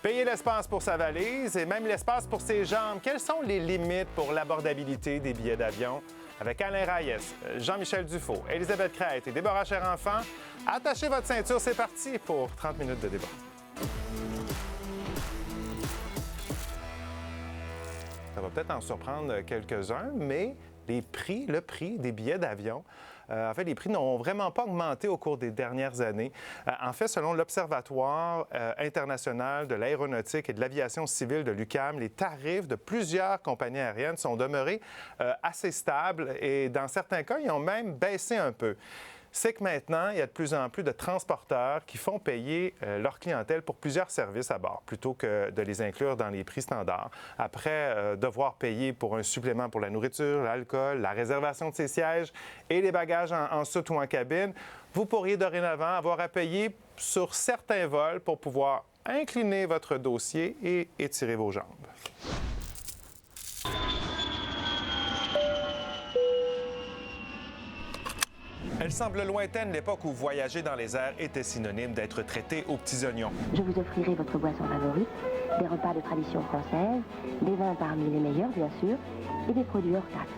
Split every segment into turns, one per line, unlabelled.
Payer l'espace pour sa valise et même l'espace pour ses jambes. Quelles sont les limites pour l'abordabilité des billets d'avion? Avec Alain Reyes, Jean-Michel Dufault, Élisabeth Crête et Déborah Cher-Enfant, attachez votre ceinture, c'est parti pour 30 minutes de débat. Ça va peut-être en surprendre quelques-uns, mais le prix des billets d'avion, les prix n'ont vraiment pas augmenté au cours des dernières années. En fait, selon l'Observatoire international de l'aéronautique et de l'aviation civile de l'UQAM, les tarifs de plusieurs compagnies aériennes sont demeurés assez stables et dans certains cas, ils ont même baissé un peu. C'est que maintenant, il y a de plus en plus de transporteurs qui font payer leur clientèle pour plusieurs services à bord, plutôt que de les inclure dans les prix standards. Après devoir payer pour un supplément pour la nourriture, l'alcool, la réservation de ses sièges et les bagages en soute ou en cabine, vous pourriez dorénavant avoir à payer sur certains vols pour pouvoir incliner votre dossier et étirer vos jambes. Elle semble lointaine l'époque où voyager dans les airs était synonyme d'être traité aux petits oignons.
Je vous offrirai votre boisson favorite, des repas de tradition française, des vins parmi les meilleurs bien sûr, et des produits hors taxe.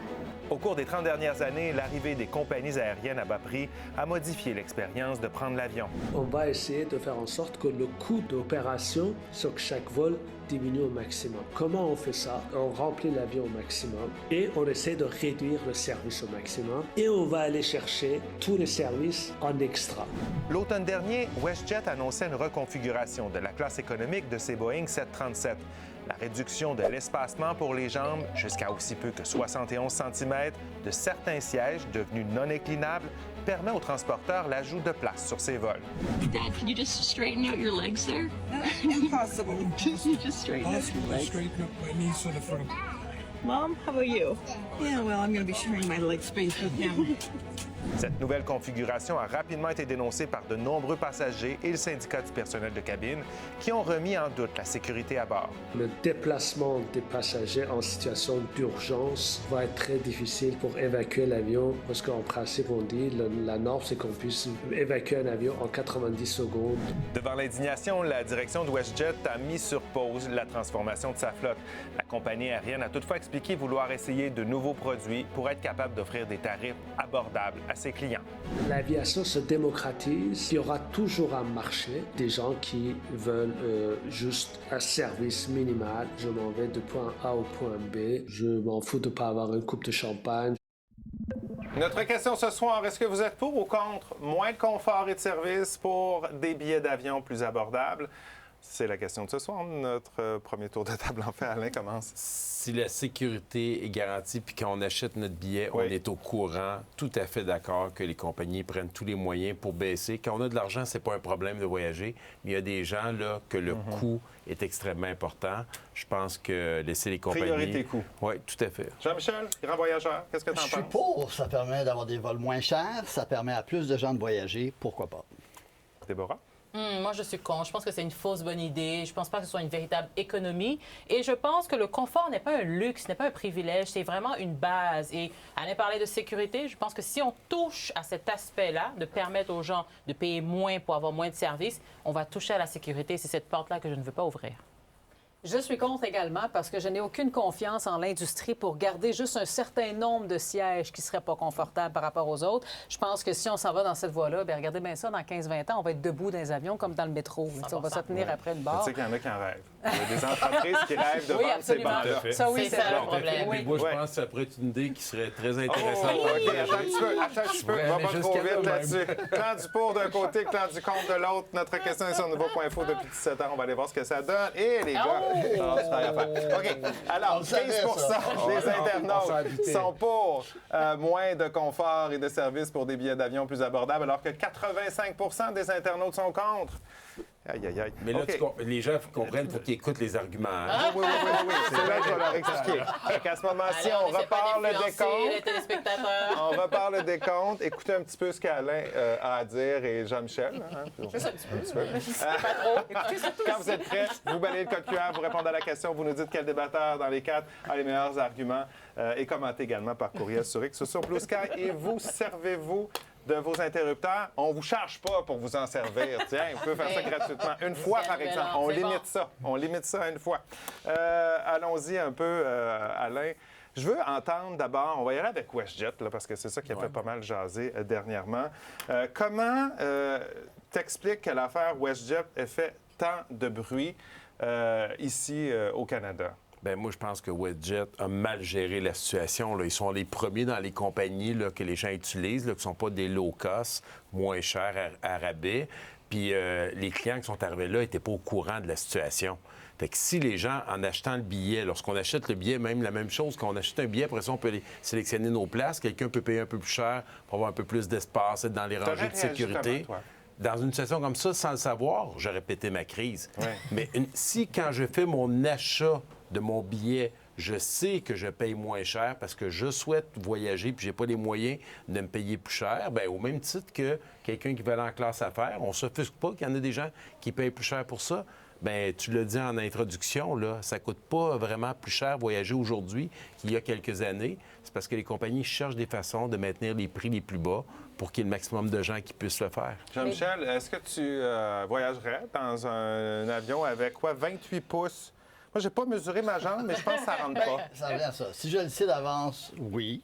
Au cours des 30 dernières années, l'arrivée des compagnies aériennes à bas prix a modifié l'expérience de prendre l'avion.
On va essayer de faire en sorte que le coût d'opération sur chaque vol diminue au maximum. Comment on fait ça? On remplit l'avion au maximum et on essaie de réduire le service au maximum et on va aller chercher tous les services en extra.
L'automne dernier, WestJet annonçait une reconfiguration de la classe économique de ses Boeing 737. La réduction de l'espacement pour les jambes jusqu'à aussi peu que 71 cm de certains sièges devenus non inclinables permet aux transporteurs l'ajout de place sur ces vols.
Dad, can you just straighten out your legs there?
Impossible.
Just straighten out your legs.
Straighten up my knees to the front.
Mom, how about you?
Yeah, well, I'm going to be sharing my leg space with him.
Cette nouvelle configuration a rapidement été dénoncée par de nombreux passagers et le syndicat du personnel de cabine qui ont remis en doute la sécurité à bord.
Le déplacement des passagers en situation d'urgence va être très difficile pour évacuer l'avion parce qu'en principe, on dit la norme, c'est qu'on puisse évacuer un avion en 90 secondes.
Devant l'indignation, la direction de WestJet a mis sur pause la transformation de sa flotte. La compagnie aérienne a toutefois expliqué vouloir essayer de nouveaux produits pour être capable d'offrir des tarifs abordables à ses clients.
L'aviation se démocratise. Il y aura toujours un marché des gens qui veulent juste un service minimal. Je m'en vais de point A au point B. Je m'en fous de ne pas avoir une coupe de champagne.
Notre question ce soir, est-ce que vous êtes pour ou contre moins de confort et de service pour des billets d'avion plus abordables? C'est la question de ce soir. Notre premier tour de table, en fait, Alain commence.
Si la sécurité est garantie puis quand on achète notre billet, on est au courant, tout à fait d'accord que les compagnies prennent tous les moyens pour baisser. Quand on a de l'argent, c'est pas un problème de voyager, mais il y a des gens là que le coût est extrêmement important. Je pense que laisser les compagnies...
Priorité coût.
Oui, tout à fait.
Jean-Michel, grand voyageur, qu'est-ce que tu en penses?
Je suis pour. Ça permet d'avoir des vols moins chers. Ça permet à plus de gens de voyager. Pourquoi pas?
Déborah?
Moi, je suis contre. Je pense que c'est une fausse bonne idée. Je pense pas que ce soit une véritable économie. Et je pense que le confort n'est pas un luxe, n'est pas un privilège. C'est vraiment une base. Et Alain parlait de sécurité. Je pense que si on touche à cet aspect-là, de permettre aux gens de payer moins pour avoir moins de services, on va toucher à la sécurité. C'est cette porte-là que je ne veux pas ouvrir.
Je suis contre également parce que je n'ai aucune confiance en l'industrie pour garder juste un certain nombre de sièges qui ne seraient pas confortables par rapport aux autres. Je pense que si on s'en va dans cette voie-là, bien, regardez bien ça, dans 15-20 ans, on va être debout dans les avions comme dans le métro. On va se tenir après une barre.
Tu sais qu'il y en a qui en rêvent. Il y a des entreprises qui rêvent de
Oui,
vendre ces
absolument.
bancs-là.
Ça, oui,
C'est ça le problème.
Mais moi, je pense que ça pourrait être une idée qui serait très intéressante.
Oh, OK, attends un petit peu. Va pas trop vite là-dessus. Clan du pour d'un côté, clan du contre de l'autre. Notre question est sur Nouveau.info depuis 17 ans. On va aller voir ce que ça donne. Et les gars, OK. Alors, 15 des internautes sont pour moins de confort et de services pour des billets d'avion plus abordables, alors que 85 des internautes sont contre. Aïe, aïe, aïe.
Mais là,
OK.
les gens comprennent, il faut qu'ils écoutent les arguments. Hein?
Oui. C'est là que je vais leur expliquer. Donc, à ce moment-ci, on repart le
les
décompte.
téléspectateurs.
On repart le décompte. Écoutez un petit peu ce qu'Alain a à dire et Jean-Michel.
Juste un petit peu. Pas trop. Écoutez, c'est tout.
Quand vous êtes prêts, vous balayez le code QR, vous répondez à la question, vous nous dites quel débatteur dans les quatre a les meilleurs arguments et commentez également par courriel sur X ou sur Blue Sky. Et vous servez-vous de vos interrupteurs, on ne vous charge pas pour vous en servir. Tiens, vous pouvez faire ça gratuitement. Une fois, par exemple. On limite ça. On limite ça à une fois. Allons-y un peu, Alain. Je veux entendre d'abord, on va y aller avec WestJet, là, parce que c'est ça qui a fait pas mal jaser dernièrement. Comment t'expliques que l'affaire WestJet ait fait tant de bruit ici au Canada?
Bien, moi, je pense que WestJet a mal géré la situation. Là. Ils sont les premiers dans les compagnies là, que les gens utilisent, là, qui ne sont pas des low-cost, moins chers à rabais. Puis les clients qui sont arrivés là n'étaient pas au courant de la situation. Fait que si les gens, en achetant le billet, lorsqu'on achète le billet, même la même chose, quand on achète un billet, après ça, on peut aller sélectionner nos places. Quelqu'un peut payer un peu plus cher pour avoir un peu plus d'espace, être dans les rangées de sécurité.
Comment, toi?
Dans une situation comme ça, sans le savoir, j'aurais pété ma crise.
Ouais.
Mais si, quand je fais mon achat de mon billet, je sais que je paye moins cher parce que je souhaite voyager puis j'ai pas les moyens de me payer plus cher, bien, au même titre que quelqu'un qui va aller en classe affaires, on ne s'offusque pas qu'il y en a des gens qui payent plus cher pour ça. Bien, tu l'as dit en introduction, là, ça ne coûte pas vraiment plus cher voyager aujourd'hui qu'il y a quelques années. C'est parce que les compagnies cherchent des façons de maintenir les prix les plus bas pour qu'il y ait le maximum de gens qui puissent le faire.
Jean-Michel, est-ce que tu voyagerais dans un avion avec quoi, 28 pouces? Moi, j'ai pas mesuré ma jambe, mais je pense que ça rentre pas.
Ça revient à ça. Si je le sais d'avance, oui.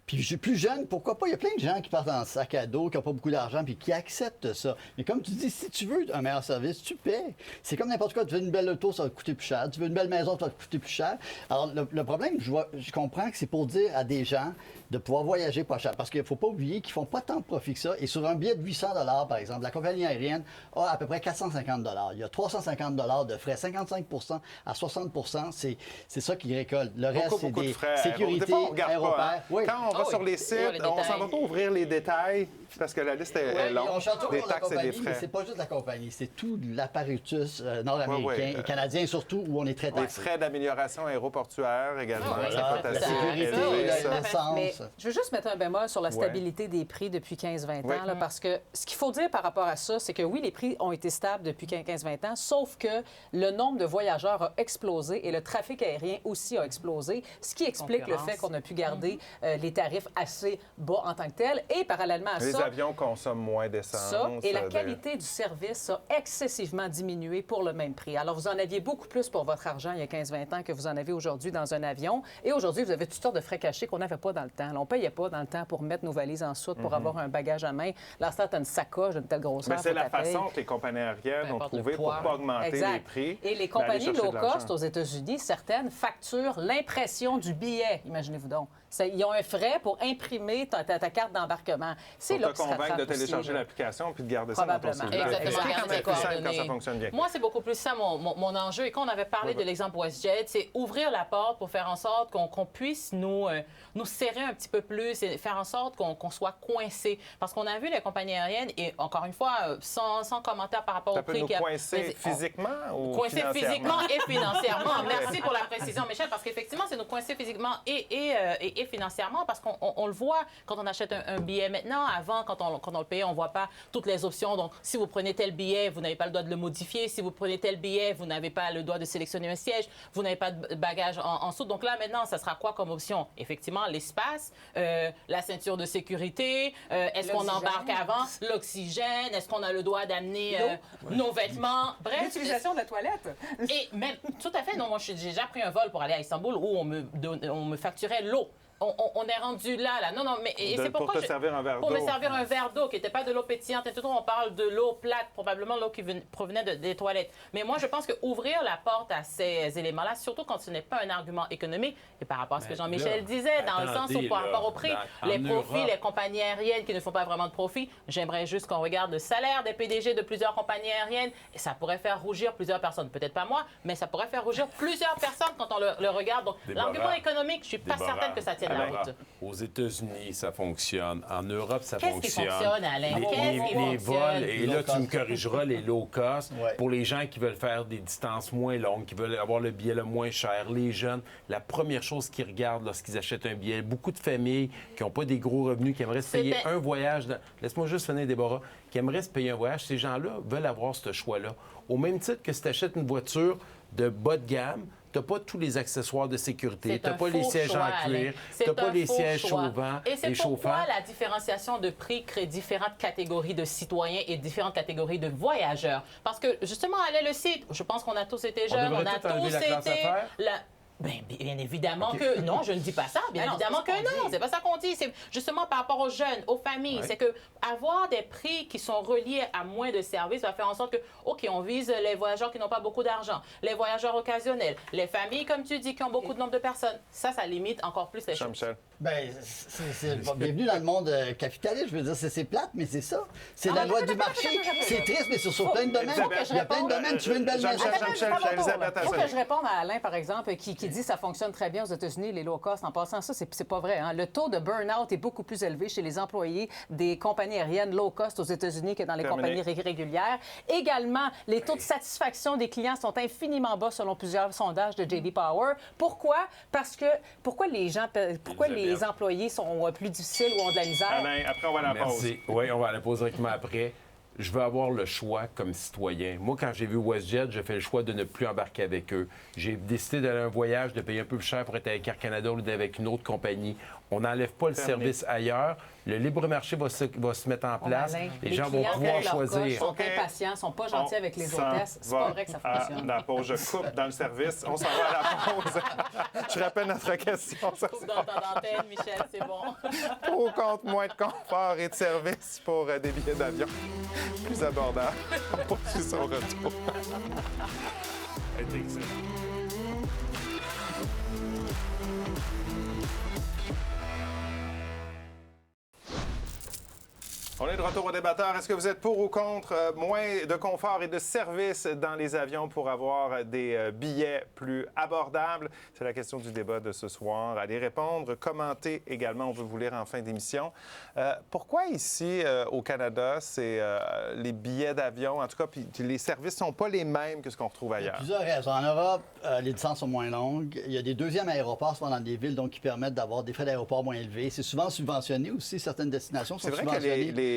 Puis je suis plus jeune, pourquoi pas? Il y a plein de gens qui partent en sac à dos, qui n'ont pas beaucoup d'argent, puis qui acceptent ça. Mais comme tu dis, si tu veux un meilleur service, tu paies. C'est comme n'importe quoi. Tu veux une belle auto, ça va te coûter plus cher. Tu veux une belle maison, ça va te coûter plus cher. Alors, le problème, je comprends que c'est pour dire à des gens de pouvoir voyager pas cher. Parce qu'il ne faut pas oublier qu'ils ne font pas tant de profit que ça. Et sur un billet de 800 par exemple, la compagnie aérienne a à peu près 450 Il y a 350 de frais. 55 à 60 c'est ça qu'ils récoltent. Le reste, c'est des sécurités, aéropaires.
Oui. Quand on va sur les sites, on ne s'en va pas ouvrir les détails parce que la liste est longue.
On chante
des
pour la
taxes et
compagnie,
des frais.
mais c'est pas juste la compagnie. C'est tout l'apparatus nord-américain et canadien surtout où on est très
Des
taxé.
frais d'amélioration aéroportuaire également.
Voilà, la sécurité, l'essence.
Mais je veux juste mettre un bémol sur la stabilité des prix depuis 15-20 ans, là, parce que ce qu'il faut dire par rapport à ça, c'est que oui, les prix ont été stables depuis 15-20 ans, sauf que le nombre de voyageurs a explosé et le trafic aérien aussi a explosé, ce qui explique le fait qu'on a pu garder les tarifs assez bas en tant que tels. Et parallèlement à
Les
ça,
avions consomment moins d'essence.
et la qualité du service a excessivement diminué pour le même prix. Alors, vous en aviez beaucoup plus pour votre argent il y a 15-20 ans que vous en avez aujourd'hui dans un avion. Et aujourd'hui, vous avez toutes sortes de frais cachés qu'on n'avait pas dans le temps. Là, on ne payait pas dans le temps pour mettre nos valises en soute, pour avoir un bagage à main. Là, tu as une sacoche d'une telle grosseur.
Mais c'est la façon que les compagnies aériennes ont trouvé pour ne pas augmenter les prix.
Et les compagnies low cost aux États-Unis, certaines facturent l'impression du billet, imaginez-vous donc. Ils ont un frais pour imprimer ta carte d'embarquement. C'est là
pour te convaincre de télécharger l'application puis de garder ça dans ton cellulaire.
Exactement.
C'est quand ça fonctionne bien.
Moi, c'est beaucoup plus ça, mon enjeu. Et quand on avait parlé de l'exemple WestJet, c'est ouvrir la porte pour faire en sorte qu'on puisse nous serrer un petit peu plus et faire en sorte qu'on soit coincé. Parce qu'on a vu les compagnies aériennes, et encore une fois, sans commentaire par rapport au prix.
Ça peut nous coincer physiquement ou
coincer physiquement et financièrement. Merci pour la précision, Michel, parce qu'effectivement, c'est nous coincer physiquement et financièrement, parce qu'on le voit quand on achète un billet maintenant. Avant, quand on le payait, on ne voit pas toutes les options. Donc, si vous prenez tel billet, vous n'avez pas le droit de le modifier. Si vous prenez tel billet, vous n'avez pas le droit de sélectionner un siège. Vous n'avez pas de bagage en dessous. Donc là, maintenant, ça sera quoi comme option? Effectivement, l'espace, la ceinture de sécurité, est-ce qu'on embarque avant? L'oxygène, est-ce qu'on a le droit d'amener nos vêtements? Bref.
L'utilisation de la toilette.
Et même, tout à fait. Non, moi, j'ai déjà pris un vol pour aller à Istanbul où on me facturait l'eau. On est rendu là. Non, mais c'est pourquoi
pour te servir un verre d'eau.
Pour me servir un verre d'eau qui n'était pas de l'eau pétillante. Et tout, on parle de l'eau plate, probablement l'eau qui provenait des toilettes. Mais moi, je pense qu'ouvrir la porte à ces éléments-là, surtout quand ce n'est pas un argument économique, et par rapport à ce que Jean-Michel disait, dans le sens où par rapport au prix, les profits, les compagnies aériennes qui ne font pas vraiment de profit, j'aimerais juste qu'on regarde le salaire des PDG de plusieurs compagnies aériennes, et ça pourrait faire rougir plusieurs personnes. Peut-être pas moi, mais ça pourrait faire rougir plusieurs personnes quand on le regarde. Donc, l'argument économique, je ne suis pas certaine que ça tienne la route.
Aux États-Unis, ça fonctionne. En Europe, ça
fonctionne. Qu'est-ce qui fonctionne, Alain?
Les vols, et là, tu me corrigeras, les low cost, pour les gens qui veulent faire des distances moins longues, qui veulent avoir le billet le moins cher, les jeunes, la première chose qu'ils regardent lorsqu'ils achètent un billet, beaucoup de familles qui n'ont pas des gros revenus, qui aimeraient se payer un voyage, laisse-moi juste finir, Déborah, qui aimeraient se payer un voyage, ces gens-là veulent avoir ce choix-là. Au même titre que si tu achètes une voiture de bas de gamme, tu n'as pas tous les accessoires de sécurité,
C'est
tu n'as
un
pas les
faux
sièges
choix,
en cuir,
Alain.
tu
C'est
n'as pas
un
les
faux
sièges
choix.
chauffants,
Et c'est
les chauffants.
pourquoi la différenciation de prix crée différentes catégories de citoyens et différentes catégories de voyageurs. Parce que, justement, allez le site, je pense qu'on a tous été jeunes,
devrait
on a
tout enlever
tous
la classe
été...
affaires?
Bien évidemment que non, je ne dis pas ça. Bien
non,
évidemment
c'est
que
ce qu'on
non,
dit.
c'est pas ça qu'on dit. C'est justement par rapport aux jeunes, aux familles.
Ouais.
C'est que avoir des prix qui sont reliés à moins de services va faire en sorte que, OK, on vise les voyageurs qui n'ont pas beaucoup d'argent, les voyageurs occasionnels, les familles, comme tu dis, qui ont beaucoup de nombre de personnes. Ça limite encore plus les choses.
Jean-Michel.
Ben, bienvenue dans le monde capitaliste. Je veux dire, c'est plate, mais c'est ça. C'est la loi du marché. C'est triste, mais sur plein de domaines.
Elisabeth,
Il y a plein de domaines. Tu veux une belle maison.
Jean-Michel, Elisabeth,
Il faut que je réponde à Alain, par exemple, qui dit que ça fonctionne très bien aux États-Unis, les low cost. En passant, ça, c'est pas vrai. Hein. Le taux de burn-out est beaucoup plus élevé chez les employés des compagnies aériennes low cost aux États-Unis que dans les compagnies régulières. Également, les taux de satisfaction des clients sont infiniment bas selon plusieurs sondages de J.D. Power. Pourquoi? Parce que pourquoi les employés sont plus difficiles ou ont de la misère?
Alain, après, on va à la pause.
Merci. Oui, on va à la pause directement après. Je veux avoir le choix comme citoyen. Moi, quand j'ai vu WestJet, j'ai fait le choix de ne plus embarquer avec eux. J'ai décidé d'aller à un voyage, de payer un peu plus cher pour être avec Air Canada ou avec une autre compagnie. On n'enlève pas le service ailleurs. Le libre marché va se mettre en place.
Alain,
les gens vont
clients
pouvoir
qui ont leur coche
choisir.
sont impatients, sont pas gentils avec les hôtesses. C'est pas vrai que ça fonctionne.
La pause, je coupe dans le service. On s'en va à la pause. Je rappelle notre question. Ça,
Coupe dans ton antenne, Michel, c'est bon.
pour ou contre moins de confort et de service pour des billets d'avion plus abordables. On poursuit son retour. Excellent. On est de retour au débatteur. Est-ce que vous êtes pour ou contre moins de confort et de service dans les avions pour avoir des billets plus abordables? C'est la question du débat de ce soir. Allez répondre, commenter également. On veut vous lire en fin d'émission. Pourquoi ici, au Canada, c'est les billets d'avion, en tout cas, puis les services ne sont pas les mêmes que ce qu'on retrouve
Il y a
ailleurs?
plusieurs raisons. En Europe, les distances sont moins longues. Il y a des deuxièmes aéroports, souvent dans des villes, donc qui permettent d'avoir des frais d'aéroport moins élevés. C'est souvent subventionné aussi. Certaines destinations sont
C'est vrai
subventionnées.
que les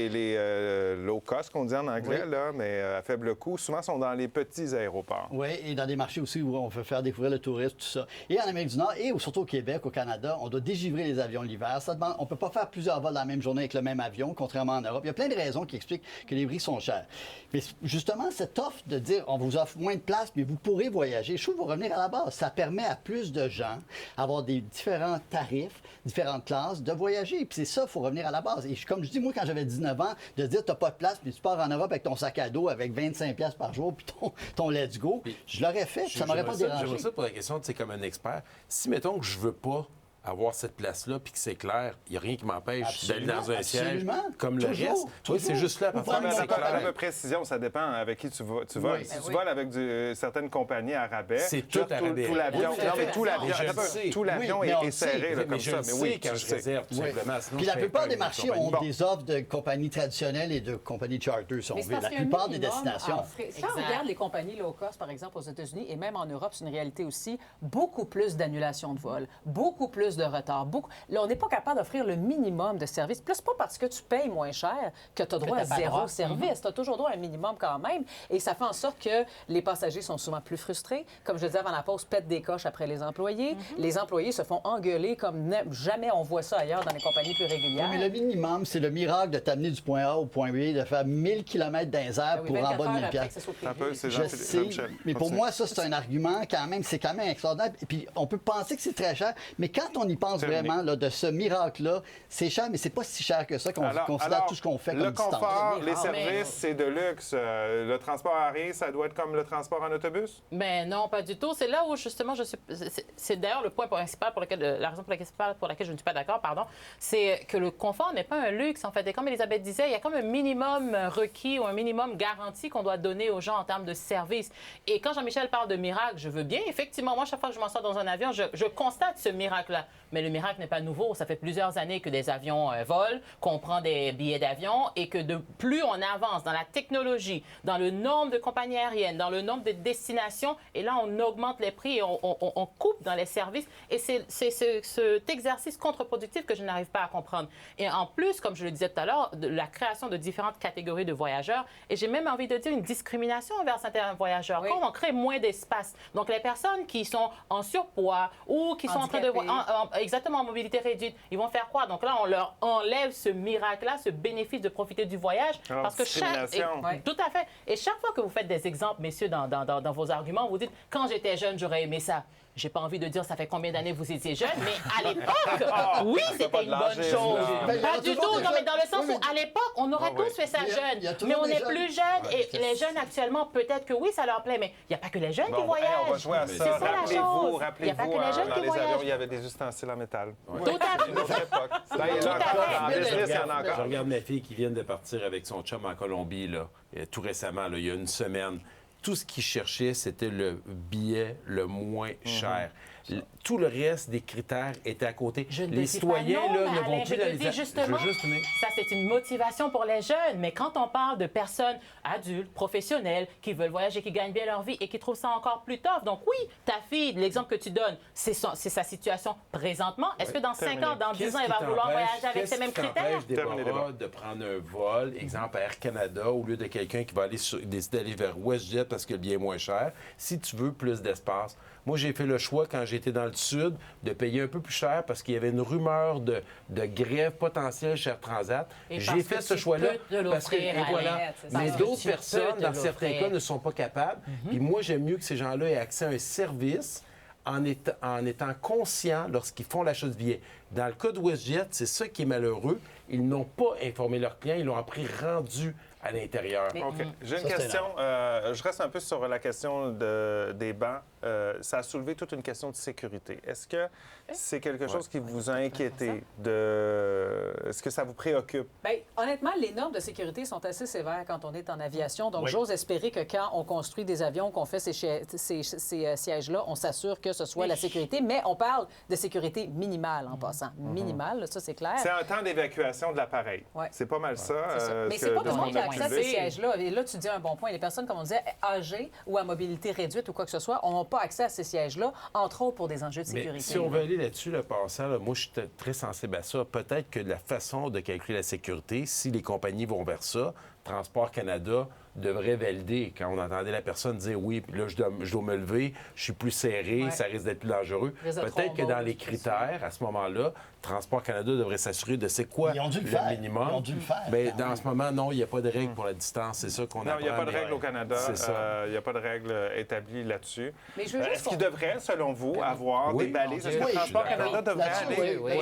low cost, qu'on dit en anglais,
Oui.
là, mais à faible coût, souvent sont dans les petits aéroports.
Oui, et dans des marchés aussi où on veut faire découvrir le tourisme, tout ça. Et en Amérique du Nord, et surtout au Québec, au Canada, on doit dégivrer les avions l'hiver. Ça demande, on ne peut pas faire plusieurs vols dans la même journée avec le même avion, contrairement en Europe. Il y a plein de raisons qui expliquent que les prix sont chers. Mais justement, cette offre de dire on vous offre moins de place, mais vous pourrez voyager, je trouve qu'il faut revenir à la base. Ça permet à plus de gens d'avoir des différents tarifs, différentes classes, de voyager. Puis c'est ça, il faut revenir à la base. Et comme je dis, moi, quand j'avais 19 ans, de dire tu n'as pas de place, puis tu pars en Europe avec ton sac à dos avec 25$ par jour, puis ton let's go, je l'aurais fait, puis ça m'aurait pas dérangé.
J'aimerais ça pour la question, c'est comme un expert. Si, mettons, que je veux pas avoir cette place-là, puis que c'est clair, il n'y a rien qui m'empêche d'aller dans un siège
Absolument.
comme le
Toujours,
reste. Oui, c'est juste là, à partir
Mais
de c'est
attends,
clair.
un peu précision, ça dépend avec qui tu voles.
Oui.
Si tu voles avec certaines compagnies à rabais,
C'est
je veux
tout
dire,
à rabais.
tout l'avion,
Oui,
non, mais tout
Mais
l'avion,
je le
attends,
sais.
tout l'avion
Oui, mais on
est
le sait.
serré là,
Mais
comme
je
ça.
le
Mais
sais
oui,
quand
je
je
sais.
réserve, tout
Oui.
simplement. Sinon,
Puis
je
la
paye
plupart
pas
des
une
marchés
compagnie.
ont des offres de compagnies traditionnelles et de compagnies charter, si on
Mais c'est
veut.
parce
La
qu'il y a un
plupart des
minimum
destinations.
à offrir. Si on
Exact.
regarde les compagnies low cost, par exemple, aux États-Unis et même en Europe, c'est une réalité aussi, beaucoup plus d'annulations de vol, beaucoup plus de retard. Là, on n'est pas capable d'offrir le minimum de services. Plus pas parce que tu payes moins cher que tu as droit à
t'as pas
zéro
droit.
service. Tu as toujours droit à un minimum quand même. Et ça fait en sorte que les passagers sont souvent plus frustrés. Comme je le disais avant la pause, pètent des coches après les employés. Les employés se font engueuler comme jamais on voit ça ailleurs dans les compagnies plus régulières.
Oui, mais le minimum, c'est le miracle de t'amener du point A au point B, de faire 1000 km dans les airs
Ah oui,
pour en
24
bas de
heures
1000
après que
piastres.
ça soit
Un peu,
prévu.
c'est
Je
Jean-Philippe-
sais,
Jean-Michel.
mais pour
Continue.
moi, ça, c'est un argument quand même, c'est quand même extraordinaire. Et puis, on peut penser que c'est très cher, mais quand on y pense
Terminé.
vraiment, là, de ce miracle-là, c'est cher, mais c'est pas si cher que ça qu'on considère tout ce qu'on fait comme
le
distance.
confort, les
Ah, mais-
services, c'est de luxe. Le transport aérien, ça doit être comme le transport en autobus?
Mais non, pas du tout. C'est là où, justement, c'est d'ailleurs le point principal pour lequel, la raison pour laquelle je ne suis pas d'accord, pardon, c'est que le confort n'est pas un luxe, en fait. Et comme Elisabeth disait, il y a comme un minimum requis ou un minimum garanti qu'on doit donner aux gens en termes de service. Et quand Jean-Michel parle de miracle, je veux bien. Effectivement, moi, chaque fois que je m'en sors dans un avion, je constate ce miracle-là. Mais le miracle n'est pas nouveau. Ça fait plusieurs années que des avions volent, qu'on prend des billets d'avion et que de plus on avance dans la technologie, dans le nombre de compagnies aériennes, dans le nombre de destinations, et là, on augmente les prix et on coupe dans les services. Et c'est cet exercice contre-productif que je n'arrive pas à comprendre. Et en plus, comme je le disais tout à l'heure, la création de différentes catégories de voyageurs, et j'ai même envie de dire une discrimination envers certains voyageurs. Quand on crée moins d'espace, donc les personnes qui sont en surpoids ou qui sont en train de... exactement, en mobilité réduite, ils vont faire quoi? Donc là, on leur enlève ce miracle-là, ce bénéfice de profiter du voyage.
Alors,
parce que tout à fait. Et chaque fois que vous faites des exemples, messieurs, dans vos arguments, vous dites, quand j'étais jeune, j'aurais aimé ça. J'ai pas envie de dire ça fait combien d'années vous étiez jeune, mais à l'époque, oui, c'était une bonne chose. Pas du tout, non, mais dans le sens où, à l'époque, on aurait tous fait ça jeune. Mais on est plus jeunes, et les jeunes actuellement, peut-être que oui, ça leur plaît, mais il n'y a pas que les jeunes qui voyagent.
On va jouer à ça.
C'est ça la chose.
Rappelez-vous,
Il n'y a pas que les jeunes
dans
qui
les
voyagent.
avions, il y avait des ustensiles en métal.
Tout à fait.
Une autre époque. Là, il y en a encore. En business, il y en a encore.
Je regarde ma fille qui vient de partir avec son chum en Colombie, là, tout récemment, là, il y a une semaine. Tout ce qu'il cherchait, c'était le billet le moins cher. Tout le reste des critères était à côté. Les citoyens là, ne vont plus dans les...
Justement, ça, c'est une motivation pour les jeunes. Mais quand on parle de personnes adultes, professionnelles, qui veulent voyager, qui gagnent bien leur vie et qui trouvent ça encore plus tough. Donc oui, ta fille, l'exemple que tu donnes, c'est sa situation présentement. Est-ce que dans 5 ans, dans 10 ans, elle va vouloir voyager avec ces mêmes critères?
Déborah, de prendre un vol, exemple Air Canada, au lieu de quelqu'un qui va décider d'aller vers WestJet parce que le billet est moins cher, si tu veux plus d'espace. Moi, j'ai fait le choix, quand j'étais dans le Sud, de payer un peu plus cher parce qu'il y avait une rumeur de grève potentielle chez Air Transat. J'ai fait ce choix-là parce que, voilà. Mais d'autres personnes, dans certains cas, ne sont pas capables. Puis moi, j'aime mieux que ces gens-là aient accès à un service en étant conscients lorsqu'ils font l'achat de billets. Dans le cas de WestJet, c'est ça qui est malheureux. Ils n'ont pas informé leurs clients, ils l'ont appris rendu à l'intérieur.
OK. J'ai une question. Je reste un peu sur la question des bancs. Ça a soulevé toute une question de sécurité. Est-ce que c'est quelque chose qui vous a inquiété? Est-ce que ça vous préoccupe?
Bien, honnêtement, les normes de sécurité sont assez sévères quand on est en aviation. Donc, j'ose espérer que quand on construit des avions, qu'on fait ces sièges-là, on s'assure que ce soit la sécurité. Mais on parle de sécurité minimale en passant. Minimale, ça, c'est clair.
C'est un temps d'évacuation de l'appareil. C'est pas mal ça.
Mais c'est pas tout le monde qui a accès à ces sièges-là. Et là, tu dis un bon point. Les personnes, comme on disait, âgées ou à mobilité réduite ou quoi que ce soit, n'ont pas accès à ces sièges-là, entre autres pour des enjeux de sécurité.
Mais si on veut aller là-dessus, le passant, moi, je suis très sensible à ça. Peut-être que la façon de calculer la sécurité, si les compagnies vont vers ça, Transport Canada devrait valider. Quand on entendait la personne dire oui, puis là, je dois me lever, je suis plus serré, ça risque d'être plus dangereux. Peut-être que dans les critères, à ce moment-là, Transport Canada devrait s'assurer de c'est quoi le minimum.
Ils ont dû le faire.
Bien, dans ce moment, non, il n'y a pas de règle pour la distance. C'est ça qu'on apprend.
Non, il n'y a pas de règle au Canada.
C'est ça.
Il n'y a pas de règle établie là-dessus.
Est-ce
qu'il devrait, selon vous, avoir des balises? Est-ce que Transport Canada devrait aller?
Oui,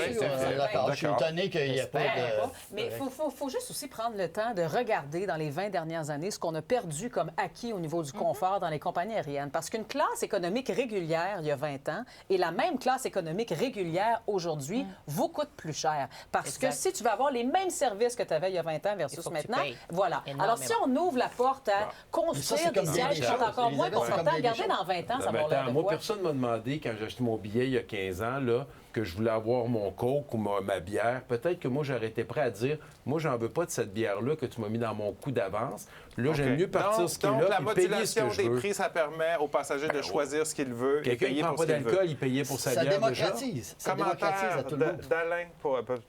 d'accord. Je suis étonné qu'il n'y ait pas de...
Mais il faut juste aussi prendre le temps de regarder dans les 20 dernières années ce qu'on a perdu comme acquis au niveau du confort dans les compagnies aériennes. Parce qu'une classe économique régulière, il y a 20 ans, et la même classe économique régulière aujourd'hui vous coûte plus cher. Parce que si tu vas avoir les mêmes services que tu avais il y a 20 ans versus maintenant, voilà. Alors, si on ouvre la porte à construire des sièges qui sont encore moins confortables, regardez dans 20 ans, ça va avoir l'air de
moi,
quoi?
personne ne m'a demandé, quand j'ai acheté mon billet il y a 15 ans, là, que je voulais avoir mon coke ou ma bière. Peut-être que moi, j'aurais été prêt à dire, moi, j'en veux pas de cette bière-là que tu m'as mis dans mon coup d'avance. Là, j'aime mieux partir ce qu'il a
donc,
et payer ce que je veux.
la modulation des prix, ça permet aux passagers de choisir ce qu'il veut et
payer
payer
pour
pour
ce qu'il veut. Quelqu'un qui ne prend pas d'alcool, il payait pour sa bière
démocratise. Ça démocratise à tout le monde.
D'Alain,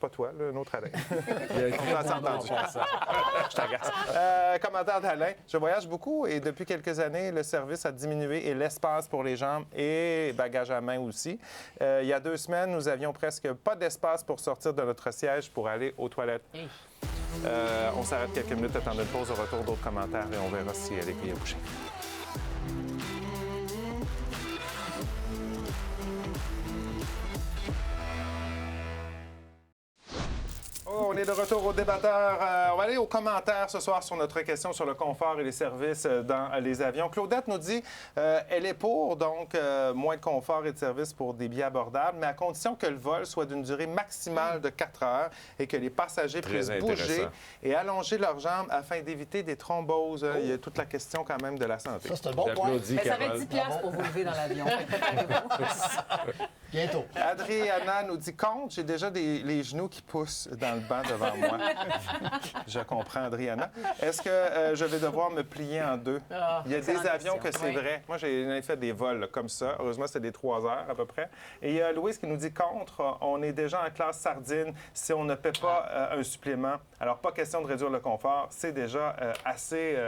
pas toi, un autre Alain. On s'est entendu. Je t'agace. Commentaire d'Alain. Je voyage beaucoup et depuis quelques années, le service a diminué et l'espace pour les jambes et bagages à main aussi. Il y a 2 semaines, nous avions presque pas d'espace pour sortir de notre siège pour aller aux toilettes. On s'arrête quelques minutes, attendre une pause, au retour d'autres commentaires et on verra si elle est payée à boucher. Oh, on est de retour au débatteur. On va aller aux commentaires ce soir sur notre question sur le confort et les services dans les avions. Claudette nous dit elle est pour, donc, moins de confort et de services pour des billets abordables, mais à condition que le vol soit d'une durée maximale de 4 heures et que les passagers puissent bouger et allonger leurs jambes afin d'éviter des thromboses. Il y a toute la question quand même de la santé.
Ça, c'est un bon point.
Ça va être 10 piastres pour vous lever dans l'avion.
Bientôt.
Adriana nous dit compte, j'ai déjà les genoux qui poussent dans le banc devant moi. Je comprends, Adriana. Est-ce que je vais devoir me plier en deux? Il y a des avions que c'est vrai. Moi, j'ai fait des vols là, comme ça. Heureusement, c'était des 3 heures à peu près. Et il y a Louise qui nous dit contre, on est déjà en classe sardine si on ne paie pas un supplément. Alors, pas question de réduire le confort. C'est déjà assez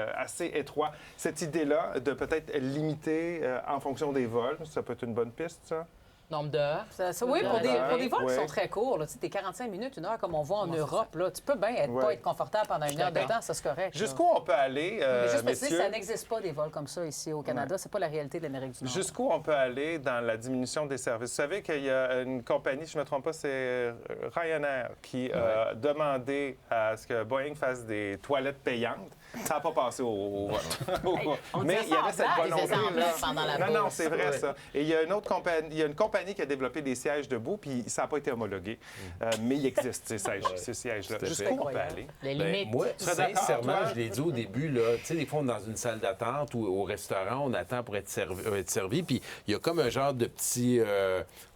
étroit. Cette idée-là de peut-être limiter en fonction des vols, ça peut être une bonne piste, ça?
Nombre d'heures.
Oui, pour des vols qui sont très courts, là, tu sais, t'es 45 minutes, 1 heure, comme on voit en Europe, là, tu peux bien pas être confortable pendant 1 heure de temps, ça c'est correct.
Jusqu'où on peut aller,
mais juste
messieurs?
préciser, ça n'existe pas des vols comme ça ici au Canada. C'est pas la réalité de l'Amérique du Nord.
Jusqu'où on peut aller dans la diminution des services? Vous savez qu'il y a une compagnie, si je ne me trompe pas, c'est Ryanair, qui a demandé à ce que Boeing fasse des toilettes payantes. Ça n'a pas passé au vote. Mais il y avait cette volonté-là. Non, c'est vrai, ça. Et il y a une autre compagnie, il y a une compagnie qui a développé des sièges debout, puis ça n'a pas été homologué. Mais il existe, ces sièges-là. Jusqu'où on peut aller?
Les limites.
Moi, sincèrement, je l'ai dit au début, là, tu sais, des fois, on est dans une salle d'attente ou au restaurant, on attend pour être servi, puis il y a comme un genre de petit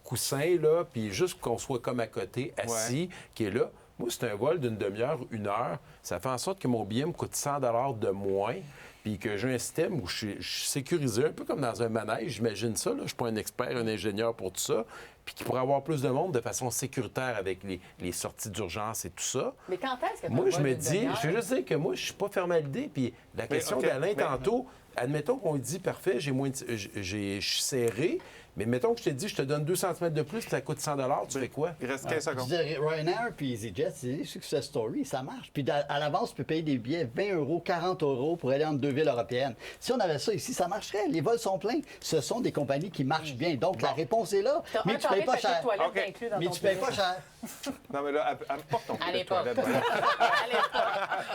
coussin, là, puis juste qu'on soit comme à côté, assis, qui est là. Moi, c'est un vol d'une demi-heure, 1 heure. Ça fait en sorte que mon billet me coûte 100 $ de moins, puis que j'ai un système où je suis sécurisé, un peu comme dans un manège, j'imagine ça. Là. Je ne suis pas un expert, un ingénieur pour tout ça. Puis qui pourrait avoir plus de monde de façon sécuritaire avec les sorties d'urgence et tout ça.
Mais quand est-ce que
moi, je me dis, je veux juste dire que moi, je suis pas fermé à l'idée. Puis la question d'Alain tantôt, admettons qu'on dit, parfait, je suis serré, mais mettons que je te dis, je te donne 2 cm de plus, ça coûte 100 $, tu fais quoi?
Il reste 15 secondes.
Je dirais, Ryanair puis EasyJet, c'est des success stories, ça marche. Puis à l'avance, tu peux payer des billets 20 €, 40 € pour aller entre 2 villes européennes. Si on avait ça ici, ça marcherait. Les vols sont pleins. Ce sont des compagnies qui marchent bien. Donc, la réponse est là. Mais tu payes pas cher. Mais tu payes pas cher.
Non, mais là, apporte ton
Allez, pas.
toilette.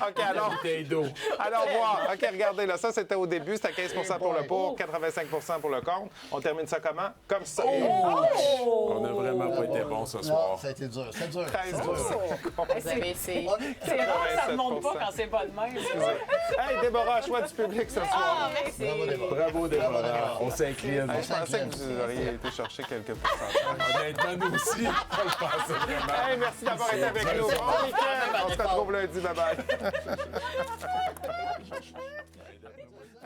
OK, alors...
Bouteille d'eau.
Alors, voir. OK, regardez, là, ça, c'était au début. C'était 15 pour le pour, 85 pour le contre. On termine ça comment? Comme ça.
On n'a vraiment pas été bon ce soir.
Non, ça a été dur. C'est dur.
13
Vous avez essayé.
C'est rare, ça ne monte pas quand c'est pas de même.
Hey, Déborah, choix du public ce soir.
Merci.
Bravo, Déborah. On s'incline.
Hey, je pensais que vous auriez été chercher quelques pourcentages.
Honnêtement, nous aussi, on le pensait vraiment.
Hey, merci d'avoir été avec nous. Bon week-end. On se retrouve lundi. Bye-bye.